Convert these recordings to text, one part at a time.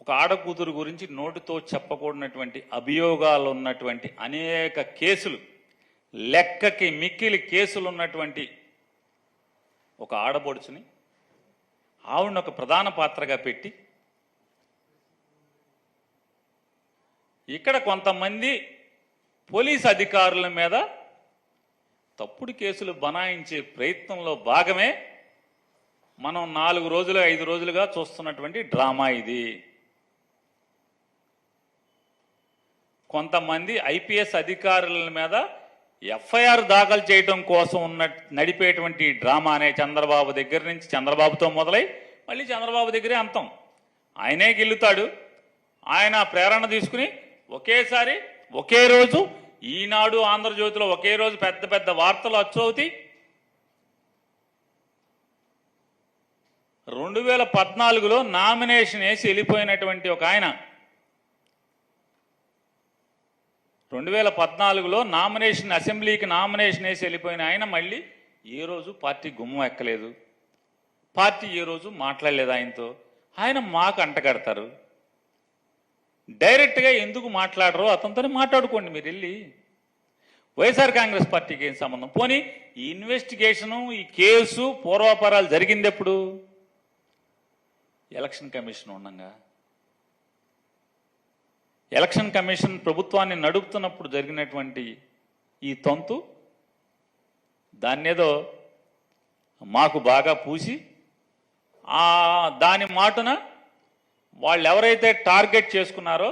ఒక ఆడకూతురు గురించి నోటితో చెప్పకూడనటువంటి అభియోగాలు ఉన్నటువంటి అనేక కేసులు, లెక్కకి మిక్కిలి కేసులు ఉన్నటువంటి ఒక ఆడపడుచుని ఆవిడని ఒక ప్రధాన పాత్రగా పెట్టి ఇక్కడ కొంతమంది పోలీస్ అధికారుల మీద తప్పుడు కేసులు బనాయించే ప్రయత్నంలో భాగమే మనం 4 రోజులు 5 రోజులుగా చూస్తున్నటువంటి డ్రామా ఇది. కొంతమంది ఐపీఎస్ అధికారుల మీద ఎఫ్ఐఆర్ దాఖలు చేయడం కోసం నడిపేటువంటి డ్రామానే చంద్రబాబు దగ్గర నుంచి, చంద్రబాబుతో మొదలై మళ్ళీ చంద్రబాబు దగ్గరే అంతం. ఆయనే గెలుతాడు. ఆయన ప్రేరణ తీసుకుని ఒకేసారి ఒకే రోజు ఈనాడు ఆంధ్రజ్యోతిలో ఒకే రోజు పెద్ద పెద్ద వార్తలు అచ్చవుతాయి. 2014లో నామినేషన్ వేసి వెళ్ళిపోయినటువంటి ఒక ఆయన 2014లో అసెంబ్లీకి నామినేషన్ వేసి వెళ్ళిపోయిన ఆయన మళ్ళీ ఏ రోజు పార్టీ గుమ్మం ఎక్కలేదు. పార్టీ ఏ రోజు మాట్లాడలేదు ఆయనతో. ఆయన మాకు అంటగడతారు. డైరెక్ట్గా ఎందుకు మాట్లాడరో అతనితోనే మాట్లాడుకోండి. మీరు వెళ్ళి వైఎస్ఆర్ కాంగ్రెస్ పార్టీకి ఏం సంబంధం? పోనీ ఈ ఇన్వెస్టిగేషను, ఈ కేసు పూర్వాపరాలు జరిగింది ఎప్పుడు? ఎలక్షన్ కమిషన్ ఉండగా, ఎలక్షన్ కమిషన్ ప్రభుత్వాన్ని నడుపుతున్నప్పుడు జరిగినటువంటి ఈ తంతు దాన్నేదో మాకు బాగా పూసి దాని మాటున వాళ్ళు ఎవరైతే టార్గెట్ చేసుకున్నారో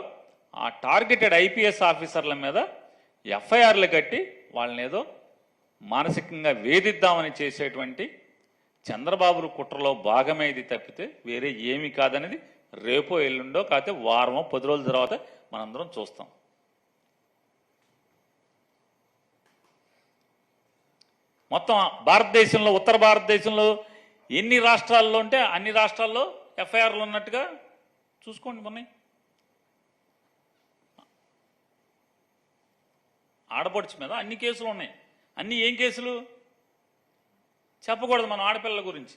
ఆ టార్గెటెడ్ ఐపీఎస్ ఆఫీసర్ల మీద ఎఫ్ఐఆర్లు కట్టి వాళ్ళని ఏదో మానసికంగా వేధిద్దామని చేసేటువంటి చంద్రబాబు కుట్రలో భాగమే ఇది తప్పితే వేరే ఏమీ కాదనేది రేపో ఎల్లుండో కాకపోతే వారమో 10 రోజుల తర్వాత మనందరం చూస్తాం. మొత్తం భారతదేశంలో, ఉత్తర భారతదేశంలో ఎన్ని రాష్ట్రాల్లో ఉంటే అన్ని రాష్ట్రాల్లో ఎఫ్ఐఆర్లు ఉన్నట్టుగా చూసుకోండి. మొన్న ఆడపడుచు మీద అన్ని కేసులు ఉన్నాయి. అన్ని ఏం కేసులు చెప్పకూడదు మనం ఆడపిల్లల గురించి.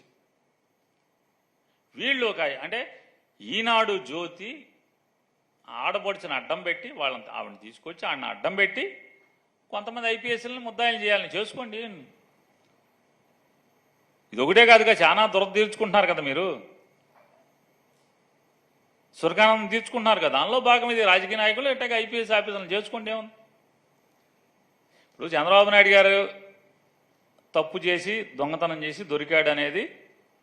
వీళ్ళు ఒక అంటే ఈనాడు జ్యోతి ఆడపడుచుని అడ్డం పెట్టి ఆవిడని తీసుకొచ్చి ఆడిని అడ్డం పెట్టి కొంతమంది ఐపీఎస్ని ముద్దాయిలు చేయాలని చేసుకోండి. ఇది ఒకటే కాదుగా, చాలా తీర్చుకుంటున్నారు కదా మీరు. సురకానందం తీర్చుకుంటున్నారు కదా, దానిలో భాగం ఇది. రాజకీయ నాయకులు ఎట్టాగా ఐపీఎస్ ఆఫీసర్లు చేసుకోండి. ఏముంది? ఇప్పుడు చంద్రబాబు నాయుడు గారు తప్పు చేసి దొంగతనం చేసి దొరికాడు అనేది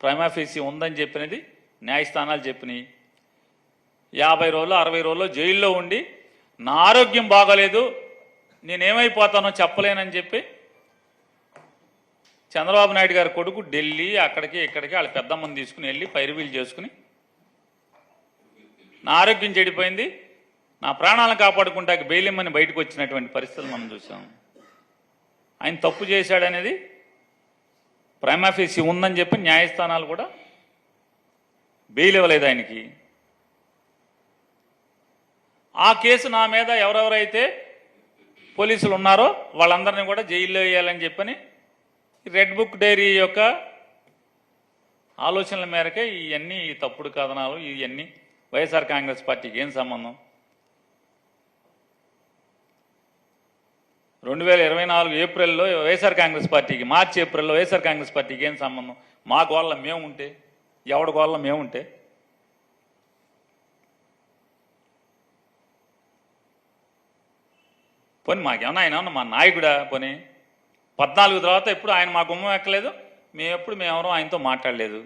ప్రైమా ఫేసి ఉందని చెప్పినది న్యాయస్థానాలు చెప్పినాయి. 50 రోజులు 60 రోజుల్లో జైల్లో ఉండి నా ఆరోగ్యం బాగోలేదు, నేనేమైపోతానో చెప్పలేనని చెప్పి చంద్రబాబు నాయుడు గారి కొడుకు ఢిల్లీ అక్కడికి ఇక్కడికి వాళ్ళ పెద్దమ్మని తీసుకుని వెళ్ళి పైరువీలు చేసుకుని నా ఆరోగ్యం చెడిపోయింది, నా ప్రాణాలను కాపాడుకుంటాకి బెయిలిమ్మని బయటకు వచ్చినటువంటి పరిస్థితులు మనం చూసాం. ఆయన తప్పు చేశాడనేది ప్రైమా ఫేసి ఉందని చెప్పి న్యాయస్థానాలు కూడా బెయిల్ ఇవ్వలేదు ఆయనకి. ఆ కేసు నా మీద ఎవరెవరైతే పోలీసులు ఉన్నారో వాళ్ళందరినీ కూడా జైల్లో వేయాలని చెప్పని రెడ్ బుక్ డైరీ యొక్క ఆలోచనల మేరకే ఇవన్నీ తప్పుడు కథనాలు, ఇవన్నీ వైఎస్ఆర్ కాంగ్రెస్ పార్టీకి ఏం సంబంధం? 2024 ఏప్రిల్లో వైఎస్ఆర్ కాంగ్రెస్ పార్టీకి, మార్చి ఏప్రిల్లో వైఎస్ఆర్ కాంగ్రెస్ పార్టీకి ఏం సంబంధం? మా గోళ్ళ మేముంటే, ఎవడి గోళ్ళ మేముంటే పోనీ మాకేమన్నా ఆయన ఏమన్నా మా నాయకుడా? పోనీ 14 తర్వాత ఎప్పుడు ఆయన మా గుమ్మం ఎక్కలేదు, మేము ఎవరో ఆయనతో మాట్లాడలేదు.